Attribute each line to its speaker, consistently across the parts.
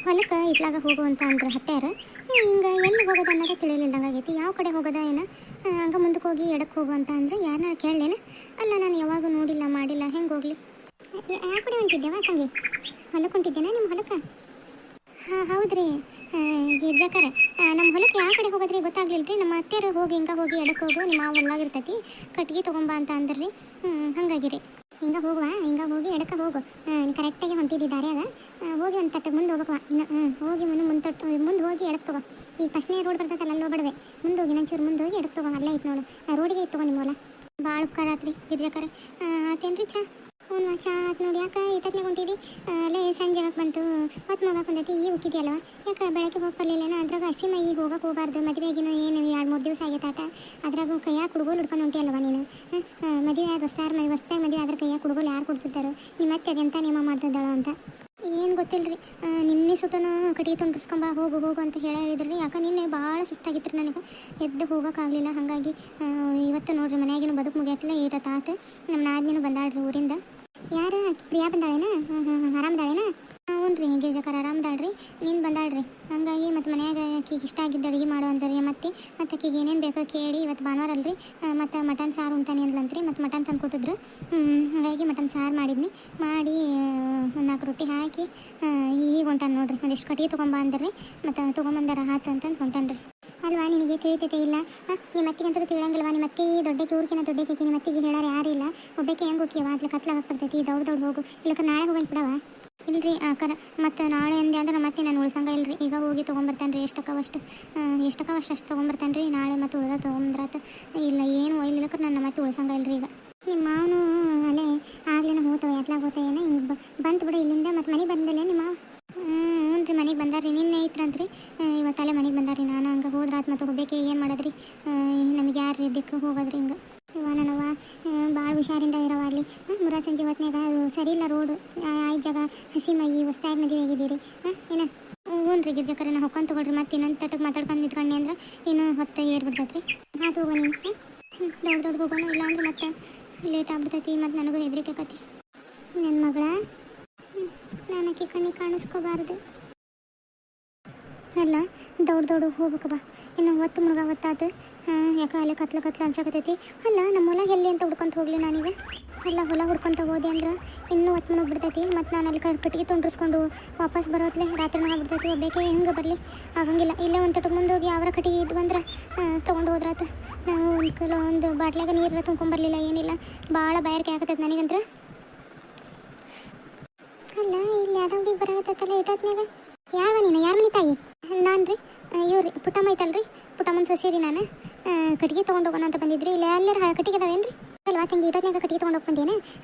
Speaker 1: ಹೊಲಕ್ಕೆ ಇತ್ಲಾಗ ಹೋಗು ಅಂತ ಅಂದ್ರೆ ಹತ್ಯಾರ. ಹಿಂಗೆ ಎಲ್ಲಿ ಹೋಗೋದು ಅನ್ನೋದೇ ತಿಳಿಲಿಲ್ದಂಗೆ ಆಗೈತಿ. ಯಾವ ಕಡೆ ಹೋಗೋದ ಏನು, ಹಂಗೆ ಮುಂದಕ್ಕೆ ಹೋಗಿ ಎಡಕ್ಕೆ ಹೋಗು ಅಂತ ಅಂದ್ರೆ ಯಾರನ್ನ ಕೇಳಲೇನ? ಅಲ್ಲ, ನಾನು ಯಾವಾಗೂ ನೋಡಿಲ್ಲ ಮಾಡಿಲ್ಲ, ಹೆಂಗೆ ಹೋಗಲಿ? ಯಾವ ಕಡೆ ಹೊಂಟಿದ್ದೇವ ತಂಗಿ? ಹೊಲಕ್ಕೆ ಹೊಂಟಿದ್ದೇನಾ ನಿಮ್ಮ ಹೊಲಕ್ಕೆ? ಹಾಂ ಹೌದ್ರಿ ಗಿರ್ಜಾಕರ. ನಮ್ಮ ಹೊಲಕ್ಕೆ ಯಾವ ಕಡೆ ಹೋಗೋದ್ರಿ ಗೊತ್ತಾಗ್ಲಿಲ್ಲ ರೀ. ನಮ್ಮ ಅತ್ತೆಯರು ಹೋಗಿ ಎಡಕ್ಕೆ ಹೋಗು, ನಿಮ್ಮ ಹೊಲ್ಲಾಗಿರ್ತೈತಿ, ಕಟ್ಗೆ ತೊಗೊಂಬ ಅಂತ ಅಂದ್ರಿ. ಹಂಗಾಗಿರಿ. ಹಿಂಗೆ ಹೋಗುವ, ಹಿಂಗೆ ಹೋಗಿ ಎಡಕ್ಕೆ ಹೋಗು. ನೀನು ಕರೆಕ್ಟಾಗಿ ಹೊಂಟಿದ್ದಿ ದಾರ್ಯಾಗ. ಹೋಗಿ ಒಂದು ತಟ್ಟಗೆ ಮುಂದೆ ಹೋಗ್ಬೇಕವ ಇನ್ನು. ಹೋಗಿ ಮುಂದೆ ಹೋಗಿ ಎಡಕ್ಕೆ ತಗೋ. ಈಗ ಫಸ್ಟ್ನೇ ರೋಡ್ ಬರ್ತೈತಲ್ಲ, ಅಲ್ಲಿ ಹೋಗ್ಬೇಡವೆ. ಮುಂದೆ ಹೋಗಿ ಇನ್ನೊಂಚೂರು ಮುಂದೆ ಹೋಗಿ ಎಡಕ್ಕೆ ತಗೋ. ಅಲ್ಲೇ ಐತೆ ನೋಡು, ರೋಡಿಗೆ ಐತೆ ತಗೋ ನಿಮ್ಮ ಹೊಲ. ಭಾಳ ಉಪಕಾರ ಆತ್ರಿ ಗಿರ್ಜಾಕರ. ಆತೇನ್ರಿ ಚಾ? ಹ್ಞೂ ಚಾ ಆತು ನೋಡಿ. ಯಾಕೆ ಇಟ್ಟತ್ನಾಗ ಹೊಂಟಿದ್ದಿ? ಅಲ್ಲೇ ಸಂಜೆ ಆಗಕ್ಕೆ ಬಂತು, ಹೊತ್ತು ಮುಳಗಕ್ಕೆ ಬಂದೈತಿ, ಈಗ ಹೋಗಿದ್ಯಲ್ವ? ಯಾಕೆ ಬೆಳಗ್ಗೆ ಹೋಗಿ ಬರ್ಲಿಲ್ಲೇನ? ಅದ್ರಾಗ ಹಸಿ ಮೈ ಹೋಗಕ್ಕೆ ಹೋಗಬಾರ್ದು. ಮದುವೆಗಿನ ಏನು 2-3 ದಿವಸ ಆಗೈತೆ ಆಟ. ಅದ್ರಾಗ ಕೈಯಾಗ ಕುಡುಗೋಲು ಹಿಡ್ಕೊಂಡು ಹೊಂಟಿಯಲ್ವ ನೀನು? ಮದುವೆ ಆದ ಹೊಸ್ತಾಗಿ ಮದುವೆ ಆದ್ರೆ ಕೈಯಾಗ ಕುಡುಗೋಲು ಯಾರು ಕೊಡ್ತಿದ್ದಾರೋ? ನಿಮ್ಮ ಅತ್ತೆ ಅದೆಂತ ನೇಮ ಮಾಡ್ತಿದ್ದಾಳೋ ಅಂತ ಏನು ಗೊತ್ತಿಲ್ಲ ರೀ. ನಿನ್ನೆ ಸುಟ್ಟನ ಕಟ್ಟಿಗೆ ತುಂಡ್ರಿಸ್ಕೊಂಬ ಹೋಗು ಅಂತ ಹೇಳಿದ್ರಿ. ಯಾಕೆ ನಿನ್ನೆ ಭಾಳ ಸುಸ್ತಾಗಿತ್ತು ರೀ ನನಗೆ, ಎದ್ದು ಹೋಗೋಕ್ಕಾಗಲಿಲ್ಲ. ಹಾಗಾಗಿ ಇವತ್ತು ನೋಡ್ರಿ ಮನೆಯಾಗಿನ ಬದುಕು ಮುಗಿಯತ್ಲೆ ಈಟತ್ತಾತು. ನಮ್ಮ ನಾದಿನಿನೂ ಬಂದಾಳ್ರಿ ಊರಿಂದ. ಯಾರು ಪ್ರಿಯಾ ಬಂದಾಳೇನ? ಆರಾಮದಾಳೇನ? ಹ್ಞೂ ರೀ ಗಿರ್ಜಾಕರ ಆರಾಮದಾಳ್ರಿ. ನೀನು ಬಂದಾಳ್ರಿ. ಹಂಗಾಗಿ ಮತ್ತು ಮನ್ಯಾಗ ಆಕಿಗೆ ಇಷ್ಟ ಆಗಿದ್ದು ಅಡುಗೆ ಮಾಡು ಅಂದ್ರಿ. ಮತ್ತೆ ಆಕಿಗೆ ಏನೇನು ಬೇಕೋ ಕೇಳಿ, ಇವತ್ತು ಭಾನುವಾರ ಅಲ್ರಿ, ಮತ್ತು ಮಟನ್ ಸಾರು ಉಣ್ತಾನೆ ಅಂದ್ಲಂತ್ರಿ. ಮತ್ತು ಮಟನ್ ತಂದು ಕೊಟ್ಟಿದ್ರು. ಹಾಗಾಗಿ ಮಟನ್ ಸಾರು ಮಾಡಿದ್ನಿ. ಮಾಡಿ 4 ರೊಟ್ಟಿ ಹಾಕಿ ಈಗ ಹೊಂಟಾನೆ ನೋಡ್ರಿ. ಒಂದಿಷ್ಟು ಕಟ್ಟಿಗೆ ತೊಗೊಂಬ ಅಂದ್ರಿ. ಮತ್ತು ತೊಗೊಂಬಂದಾರ ಹಾತು ಅಂತಂದು ಹೊಂಟಾನ್ರಿ. ಅಲ್ವಾ ನಿನಗೆ ತಿಳಿತೈತೆ ಇಲ್ಲ? ನಿಮ್ಮ ಅತ್ತಿಗಂತೂ ತಿಳಿಯಂಗಿಲ್ವಾ? ನಿಮ್ಮ ಅತ್ತಿ ದೊಡ್ಡಕ್ಕೆ ಊರ್ಕಿನ ದೊಡ್ಡಕ್ಕೆ. ನಿಮ್ಮ ಅತ್ತಿಗೆ ಹೇಳಾರ ಯಾರಿಲ್ಲ. ಒಬ್ಬಕ್ಕೆ ಹೆಂಗೆ ಹೋಗ್ಯವ? ಅದ್ಲ ಕತ್ಲಾಗಕ್ಕೆ ಬರ್ತೈತಿ. ದೌಡ್ ಹೋಗು. ಇಲ್ಲಕ್ಕ ನಾಳೆ ಹೋಗಂತ ಬಿಡವ. ಇಲ್ರಿ ಅಕ್ಕರ, ಮತ್ತು ನಾಳೆ ಅಂದೆ ಅಂದ್ರೆ ಮತ್ತೆ ನಾನು ಉಳ್ಸಂಗ ಇಲ್ರಿ. ಈಗ ಹೋಗಿ ತೊಗೊಂಬರ್ತಾನೆ ರೀ. ಎಷ್ಟಕ್ಕವಷ್ಟು ಅಷ್ಟು ತೊಗೊಂಬರ್ತಾನೆ ರೀ. ನಾಳೆ ಮತ್ತು ಉಳ್ದ ತೊಗೊಂಬಂದ್ರಾತ. ಇಲ್ಲ ಏನು ಒಯ್ಲಿಲ್ಲಕ್ಕ ನನ್ನ ಮತ್ತೆ ಉಳ್ಸಂಗ ಇಲ್ರಿ. ಈಗ ನಿಮ್ಮ ಮಾವನು ಅಲ್ಲೇ ಆಗ್ಲಿನ ಹೋತವ, ಎತ್ಲಾಗ ಹೋತ ಏನೋ ಹಿಂಗೆ ಬಂತು ಬಿಡು ಇಲ್ಲಿಂದ. ಮತ್ತು ಮನೆಗೆ ಬಂದಲ್ಲೇ ನಿಮ್ಮ ಮಾವ? ಹ್ಞೂ ರೀ, ಮನೆಗೆ ಬಂದಾರ್ರಿ. ನಿನ್ನೆ ಐತ್ರಂತ್ರಿ, ಇವತ್ತಲ್ಲೇ ಮನೆಗೆ ಬಂದಾರ್ರಿ. ನಾನು ಹಂಗೆ ಹೋದ್ರಾತ್ ಮತ್ತು ಹೋಗ್ಬೇಕೆ ಏನು ಮಾಡೋದ್ರಿ? ನಮಗೆ ಯಾರು ದಿಕ್ಕು ಹೋಗೋದ್ರಿ? ಹಿಂಗೆ ನನ್ನವ್ವ ಭಾಳ ಹುಷಾರಿಂದ ಇರವ ಅಲ್ಲಿ. ಮುರಾಸಂಜೆ ಹೊತ್ನಾಗ ಸರಿ ಇಲ್ಲ ರೋಡು. 5 ಜಾಗ ಹಸಿ ಮೈ ಹೊಸ್ತಾಗಿ ಮದುವೆ ಆಗಿದ್ದೀರಿ. ಏನ? ಹ್ಞೂ ರೀ ಗಿರ್ಜಾಕರ, ನಾ ಹೊಕ್ಕೊಂಡು ತೊಗೊಳ್ರಿ. ಮತ್ತೆ ಇನ್ನೊಂದು ತಟ್ಟಕ್ಕೆ ಮಾತಾಡ್ಕೊಂಡು ನಿಂತ್ಕೊಂಡೆ ಅಂದ್ರೆ ಇನ್ನೂ ಹೊತ್ತು ಏರ್ಬಿಡ್ತೈತೆ ರೀ. ಹಾಂ ಹೋಗೋ ನೀನು. ದೊಡ್ಡ ಹೋಗೋಣ, ಇಲ್ಲ ಅಂದ್ರೆ ಮತ್ತೆ ಲೇಟ್ ಆಗ್ಬಿಡ್ತೈತಿ. ಮತ್ತು ನನಗೂ ಹೆದರಿಕೆ ಆಕತಿ. ನನ್ನ ಮಗಳ ನಾನು ಆಕಿ ಕಣ್ಣಿಗೆ ಕಾಣಿಸ್ಕೋಬಾರ್ದು. ಅಲ್ಲ ದೌಡ್ ಹೋಗ್ಬೇಕವ. ಇನ್ನು ಹೊತ್ತು ಮುಳುಗ ಹೊತ್ತಾತು. ಯಾಕೆ ಅಲ್ಲಿ ಕತ್ಲು ಅನ್ಸಕತ್ತೈತಿ. ಅಲ್ಲ ನಮ್ಮ ಹೊಲ ಎಲ್ಲಿ ಅಂತ ಹುಡ್ಕೊಂತ ಹೋಗ್ಲಿ ನಾನೀಗ? ಅಲ್ಲ ಹೊಲ ಹುಡ್ಕೊಂತ ಹೋದೆ ಅಂದ್ರೆ ಇನ್ನೂ ಹೊತ್ತು ಮುಳುಗ್ ಬಿಡ್ತೈತಿ. ಮತ್ತು ನಾನು ಅಲ್ಲಿ ಕಟ್ಟಿಗೆ ತುಂಡ್ರಿಸ್ಕೊಂಡು ವಾಪಸ್ ಬರೋತ್ಲೆ ರಾತ್ರಿನ ಆಗ್ಬಿಡ್ತೈತಿ. ಒಬ್ಬೇಕೆ ಹೆಂಗೆ ಬರಲಿ? ಆಗಂಗಿಲ್ಲ. ಇಲ್ಲೇ ಒಂದು ತಟಕ್ಕೆ ಮುಂದೆ ಹೋಗಿ ಅವರ ಕಟ್ಟಿಗೆ ಇದ್ವು ಅಂದ್ರೆ ತೊಗೊಂಡು ಹೋದ್ರಾತ. ನಾವು ಒಂದು ಬಾಟ್ಲಾಗ ನೀರೆಲ್ಲ ತುಂಬ್ಕೊಂಬರ್ಲಿಲ್ಲ, ಏನಿಲ್ಲ. ಭಾಳ ಬಾಯಾರಿಕೆ ಆಗತೈತಿ ನನಗಂದ್ರೆ. ಅಲ್ಲ ಇಲ್ಲಿ ಯಾವ್ದೋ ಹುಡುಗಿ ಬರಾಕತ್ತೈತಲ್ಲ ಇಟ್ಟತ್ನಾಗ. ಯಾರು ಮನೆ ತಾಯಿ? ನಾನು ರೀ, ಇವ್ರಿ ಪುಟ್ಟಮ್ಮ ಐತಲ್ರಿ, ಪುಟ್ಟಮ್ಮನ ಸೊಸೆ ರೀ. ನಾನು ಕಟ್ಟಿಗೆ ತೊಗೊಂಡು ಹೋಗೋಣ ಅಂತ ಬಂದಿದ್ರಿ. ಇಲ್ಲ ಎಲ್ಲರ ಕಟ್ಟಿಗೆ ಅದಾವೇನು ರೀ? ಅಲ್ವಾ ತಂಗಿ, ಇಟ್ಟತ್ನಾಗ ಕಟ್ಟಿಗೆ ತೊಗೊಂಡು ಹೋಗಿ ಬಂದೇನೆ.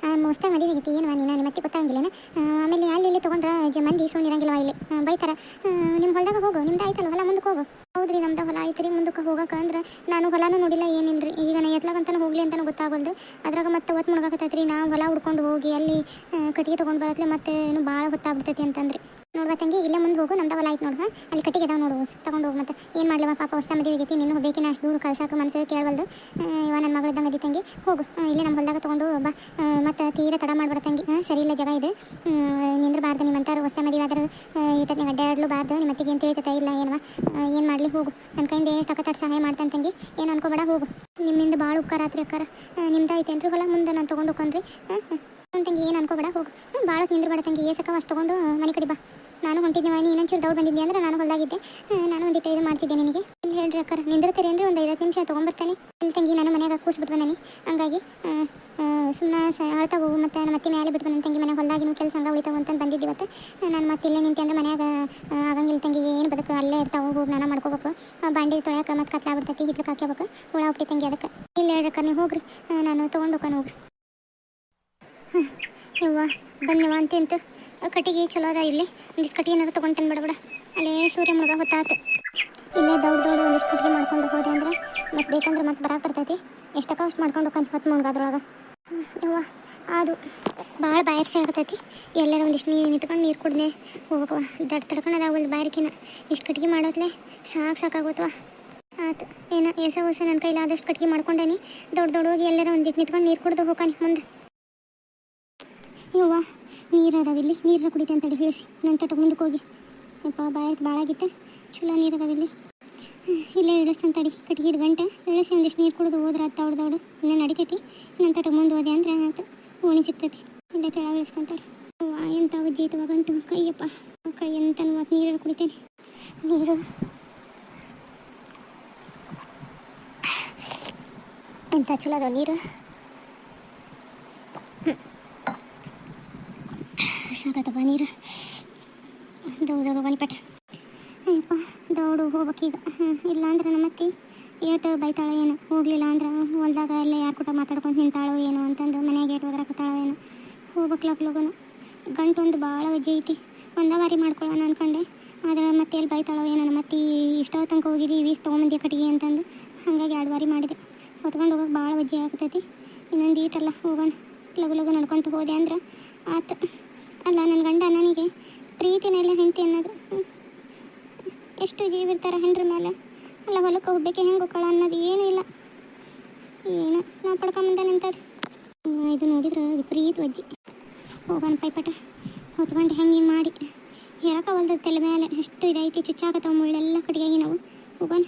Speaker 1: ಹೊಸ್ತಾಗಿ ಮದುವೆ ಆಗೈತಿ. ಏನು ನೀನು ಮತ್ತೆ ಗೊತ್ತಾಗಿಲ್ಲೇನ? ಆಮೇಲೆ ಅಲ್ಲಿ ತೊಗೊಂಡ್ರೆ ಮಂದಿ ಇರಂಗಿಲ್ವಾ ಇಲ್ಲಿ ಬೈತಾರ. ನಿಮ್ಮ ಹೊಲದಾಗ ಹೋಗು, ನಿಮ್ದು ಆಯ್ತಲ್ಲ ಹೊಲ, ಮುಂದಕ್ಕೆ ಹೋಗು. ಹೌದ್ರಿ, ನಮ್ದು ಹೊಲ ಐತ್ರಿ. ಮುಂದಕ್ಕೆ ಹೋಗಕ್ಕೆ ಅಂದ್ರೆ ನಾನು ಹೊಲನೂ ನೋಡಿಲ್ಲ, ಏನಿಲ್ರಿ. ಈಗ ನಾ ಎತ್ಲಾಗಂತನೂ ಹೋಗ್ಲಿ ಅಂತಲೂ ಗೊತ್ತಾಗಲ್ದು. ಅದ್ರಾಗ ಮತ್ತೆ ಹೊತ್ತು ಮುಳುಗಾಕತ್ತೈತ್ರಿ. ನಾವು ಹೊಲ ಹುಡ್ಕೊಂಡು ಹೋಗಿ ಅಲ್ಲಿ ಕಟ್ಟಿಗೆ ತೊಗೊಂಡು ಬರತ್ಲೆ ಮತ್ತೆ ಏನು ಭಾಳ ಹೊತ್ತಾಗ್ಬಿಡ್ತೈತಿ ಅಂತಂದ್ರಿ. ನೋಡುವ ತಂಗಿ, ಇಲ್ಲೇ ಮುಂದೆ ಹೋಗು, ನಮ್ದು ಹೊಲ ಆಯ್ತು ನೋಡು. ಅಲ್ಲಿ ಕಟ್ಟಿಗೆ ಅದಾವ ನೋಡು, ತೊಗೊಂಡು ಹೋಗಿ. ಮತ್ತೆ ಏನು ಮಾಡ್ಲವ ಪಾಪ, ಹೊಸ ಮದುವೆ ಆಗೈತಿ. ನಿನ್ನ ಹೋಗ್ಬೇಕಿನ ಅಷ್ಟು ದೂರ ಕಳ್ಸಕ್ಕೆ ಮನಸ್ಸು ಕೇಳವಲ್ದು. ಇವ ನನ್ನ ಮಗಳಿದ್ದಂಗೆ ಅದಿ ತಂಗಿ, ಹೋಗು. ಇಲ್ಲೇ ನಮ್ಮ ಹೊಲದಾಗ ತೊಗೊಂಡು ಬಾ. ಮತ್ತು ತೀರ ತಡ ಮಾಡ್ಬೇಡ ತಂಗಿ. ಸರಿ ಇಲ್ಲ ಜಾಗ ಇದೆ, ನಿಂದ್ರಬಾರ್ದು. ನಿಮ್ಮಂತಾರು ಹೊಸ ಮದುವೆ ಆದ್ರೆ ಇಟ್ಟತ್ನಾಗ ಅಡ್ಡಾಡ್ಲೂಬಾರ್ದು. ನಿಮ್ಮ ಅತ್ತಿಗೆ ಏನು ತಿಳಿತೈತೆ ಇಲ್ಲ ಏನವ? ಏನು ಮಾಡಲಿ ಹೋಗು. ನನ್ನ ಕೈಯಿಂದ ಎಷ್ಟು ಅಕ್ಕತ್ತಾಟ ಸಹಾಯ ಮಾಡ್ತಾನೆ ತಂಗಿ, ಏನು ಅನ್ಕೋಬೇಡ, ಹೋಗು. ನಿಮ್ಮಿಂದ ಭಾಳ ಉಪಕಾರ ಆತ್ರಿ ಅಕ್ಕಾರ. ನಿಮ್ದು ಐತೇನ್ರಿ ಹೊಲ? ಮುಂದೆ ನಾನು ತೊಗೊಂಡು ಹೋಗ್ಕೊಂಡ್ರಿ. ತಂಗಿ ಏನು ಅನ್ಕೋಬೇಡ, ಹೋಗು. ಭಾಳ ನಿಂದ್ರಬೇಡ ತಂಗಿ. ಏಸಕ್ಕ ವಸ್ತು ತೊಗೊಂಡು ಮನೆ ಕಡೆ ಬಾ. ನಾನು ಹೊಂಟಿದ್ದೆ. ನೀನು ಇನ್ನೊಂಚೂರು ದೌಡ್ ಬಂದಿದ್ದೆ ಅಂದ್ರೆ ನಾನು ಹೊಲ್ದಾಗಿದ್ದೆ. ನಾನು ಒಂದಿಟ್ಟು ಇದು ಮಾಡ್ತಿದ್ದೆ ನಿನಗೆ. ಇಲ್ಲಿ ಹೇಳ್ರಿ ಅಕ್ಕಾರ, ನಿಂದಿರ್ತೀರೇನ್ರಿ? ಒಂದು 5 ನಿಮಿಷ ತೊಗೊಂಬರ್ತಾನೆ. ಇಲ್ಲಿ ತಂಗಿ, ನಾನು ಮನೆಯಾಗ ಕೂಸ್ಬಿಟ್ಟು ಬಂದಾನೆ. ಹಂಗಾಗಿ ಸುಮ್ಮನೆ ಅಳ್ತಾ ಹೋಗು. ಮತ್ತು ನಮ್ಮ ಅತ್ತೆ ಮೇಲೆ ಬಿಟ್ಟು ಬಂದ ತಂಗಿ. ಮನೆ ಹೊಲ್ದಾಗಿನ ಕೆಲಸ ಹಂಗೆ ಉಳಿತಾವ ಅಂತಂದು ಬಂದಿದ್ದೆ ಇವತ್ತು. ನಾನು ಮತ್ತೆ ಇಲ್ಲೇ ನಿಂತೆ ಅಂದ್ರೆ ಮನ್ಯಾಗ ಆಗಂಗಿಲ್ಲ ತಂಗಿ. ಏನು ಬದುಕು ಅಲ್ಲೇ ಇರ್ತಾವೆ. ಹೋಗಿ ನಾನು ಮಾಡ್ಕೋಬೇಕು. ಬಾಂಡೆ ತೊಳ್ಯಾಕೆ ಮತ್ತು ಕತ್ಲಾಗ್ಬಿಡ್ತೈತಿ. ಹಿಡ್ಲಿಕ್ಕೆ ಹಾಕ್ಯಬೇಕು. ಹುಳ ಹುಟ್ಟಿ ತಂಗಿ ಅದಕ್ಕೆ. ಇಲ್ಲಿ ಹೇಳ್ರಿ ಅಕ್ಕ, ನೀವು ಹೋಗ್ರಿ. ನಾನು ತೊಗೊಂಡು ಹೋಗೋಣ, ಹೋಗ್ರಿ. ಯವ್ವ ಬನ್ನಿವ ಅಂತಿಂತು. ಕಟ್ಟಿಗೆ ಚಲೋ ಅದ. ಇಲ್ಲಿ ಒಂದಿಷ್ಟು ಕಟ್ಟಿಗೆ ಏನಾರು ತೊಗೊಂಡು ಬಿಡಬೇಡ. ಅಲ್ಲೇ ಸೂರ್ಯ ಮುಳುಗ ಹೊತ್ತಾತು. ಇಲ್ಲೇ ದೌಡ್ ಒಂದಿಷ್ಟು ಕಟ್ಟಿಗೆ ಮಾಡ್ಕೊಂಡು ಹೋದೆ ಅಂದ್ರೆ ಮತ್ತು ಬೇಕಂದ್ರೆ ಮತ್ತೆ ಬರಾಕ್ ಬರ್ತೈತಿ. ಎಷ್ಟಕ್ಕ ಅಷ್ಟು ಮಾಡ್ಕೊಂಡು ಹೋಗ್ಕೊಂಡು ಹೊತ್ತು ಮುಳುಗದ್ರೊಳಗೆ. ಯವ್ವ ಅದು ಭಾಳ ಬಾಯಾರಿಸಿ ಆಗತೈತಿ. ಎಲ್ಲರ ಒಂದಿಷ್ಟು ನಿಂತ್ಕೊಂಡು ನೀರು ಕುಡ್ದೆ ಹೋಗ್ಬೇಕವ. ತಡ್ಕೊಳೋದಾಗಲ್ದು ಬಾಯಾರಿಕೆನ. ಇಷ್ಟು ಕಟ್ಟಿಗೆ ಮಾಡೋದ್ಲೆ ಸಾಕಾಗೋತ್ವ. ಆಯ್ತು ಏನೋ ಹೊಸ ನನ್ನ ಕೈಲಿ ಆದಷ್ಟು ಕಟ್ಟಿಗೆ ಮಾಡ್ಕೊಂಡೇನಿ. ದೊಡ್ಡ ಹೋಗಿ ಎಲ್ಲರ ಒಂದಿಟ್ಟು ನಿಂತ್ಕೊಂಡು ನೀರು ಕುಡ್ದು ಹೋಗ್ಕಾನಿ ಮುಂದೆ. ಯವ್ವ ನೀರು ಅದಾವಿಲ್ಲಿ, ನೀರನ್ನ ಕುಡಿತೆ ಅಂತೇಳಿ ಹೇಳಿಸಿ ನನ್ನ ತಟ ಮುಂದಕ್ಕೆ ಹೋಗಿ. ಯಪ್ಪ ಬಾಯಕ್ಕೆ ಭಾಳಾಗಿತ್ತು. ಚಲೋ ನೀರು ಅದಾವಿಲ್ಲಿ. ಇಲ್ಲೇ ಇಳಿಸ್ತಾನೆ ತಡಿ, ಕಟ್ಗಿದ ಗಂಟೆ ಇಳಿಸಿ ಒಂದಿಷ್ಟು ನೀರು ಕುಡಿದು ಹೋದ್ರೆ ಅದು ದೌಡು ಇನ್ನೂ ನಡಿತೈತಿ. ಇನ್ನೊಂದು ತಟ ಮುಂದೆ ಹೋದೆ ಅಂದರೆ ಆಯ್ತು, ಓಣಿ ಸಿಗ್ತೈತಿ. ಇಲ್ಲೇ ಕೆಳಗೆ ಇಳಿಸ್ತಾನೆ ತಡಿ. ಎಂಥ ಉಜ್ಜೈತವ ಗಂಟು, ಕೈಯಪ್ಪ ಕೈ ಅಂತ ಮತ್ತು ನೀರು ಕುಡಿತೇನೆ. ನೀರು ಎಂಥ ಚಲೋ ಅದಾವ ನೀರು. ಸಾಕತ್ತಪ್ಪ ನೀರು. ದೌಡು ಬನಿಪಟ. ಅಯ್ಯಪ್ಪ ದೌಡು ಹೋಗ್ಬೇಕೀಗ. ಇಲ್ಲಾಂದ್ರೆ ನಮ್ಮತ್ತಿ ಏಟು ಬೈತಾಳೋ ಏನು, ಹೋಗಲಿಲ್ಲ ಅಂದ್ರೆ ಹೊಲ್ದಾಗ ಅಲ್ಲೇ ಯಾರು ಕೂಟ ಮಾತಾಡ್ಕೊಂಡು ನಿಂತಾಳೋ ಏನು ಅಂತಂದು ಮನೆಗೆ ಏಟು ಹೋದ್ರಾಕತ್ತಾಳೋ ಏನು. ಹೋಗ್ಬೇಕ್ಲಕ್ ಲಗುನು. ಗಂಟೊಂದು ಭಾಳ ವಜ್ಜೆ ಐತಿ. ಒಂದೇ ಬಾರಿ ಮಾಡ್ಕೊಳ್ಳೋಣ ಅನ್ಕೊಂಡೆ, ಆದರೆ ಮತ್ತೆ ಎಲ್ಲಿ ಬೈತಾಳೋ ಏನೋ. ನಮ್ಮತ್ತಿ ಇಷ್ಟೋ ತನಕ ಹೋಗಿದ್ದೀವಿ ವೀಸ್ ತೊಗೊಂಬಂದಿ ಕಟ್ಟಿಗೆ ಅಂತಂದು, ಹಾಗಾಗಿ 2 ಬಾರಿ ಮಾಡಿದೆ. ಹೊತ್ಕೊಂಡು ಹೋಗೋಕೆ ಭಾಳ ವಜ್ಜೆ ಆಗ್ತೈತಿ. ಇನ್ನೊಂದು ಈಟಲ್ಲ ಹೋಗೋಣ, ಲಗು ನಡ್ಕೊತ ಹೋದೆ ಅಂದ್ರೆ ಆತು. ಅಲ್ಲ ನನ್ನ ಗಂಡ ನನಗೆ ಪ್ರೀತಿನೆಲ್ಲ ಹೆಂಡತಿ ಅನ್ನೋದು. ಎಷ್ಟು ಜೀವಿರ್ತಾರೆ ಹೆಂಡ್ರ ಮೇಲೆ. ಅಲ್ಲ ಹೊಲಕ್ಕೆ ಹೋಗ್ಬೇಕೆ ಹೆಂಗೆ ಹೋಗ್ಕೊಳ್ಳೋ ಅನ್ನೋದು ಏನೂ ಇಲ್ಲ. ಏನು ನಾವು ಪಡ್ಕೊಂಬಂದ ನಿಂತದು. ಇದು ನೋಡಿದ್ರೆ ವಿಪರೀತ ವಜ್ಜಿ. ಹೋಗೋಣ ಪೈಪಟ ಹೊತ್ಕೊಂಡು ಹೆಂಗೆ ಮಾಡಿ ಹೇಳಕ್ಕೆ ಹೊಲ್ದ ತಲೆ ಮೇಲೆ ಎಷ್ಟು ಇದೈತಿ. ಚುಚ್ಚಾಕತ್ತವ ಮುಳ್ಳೆಲ್ಲ ಕಡೆಯಾಗಿ ನಾವು. ಹೋಗೋಣ.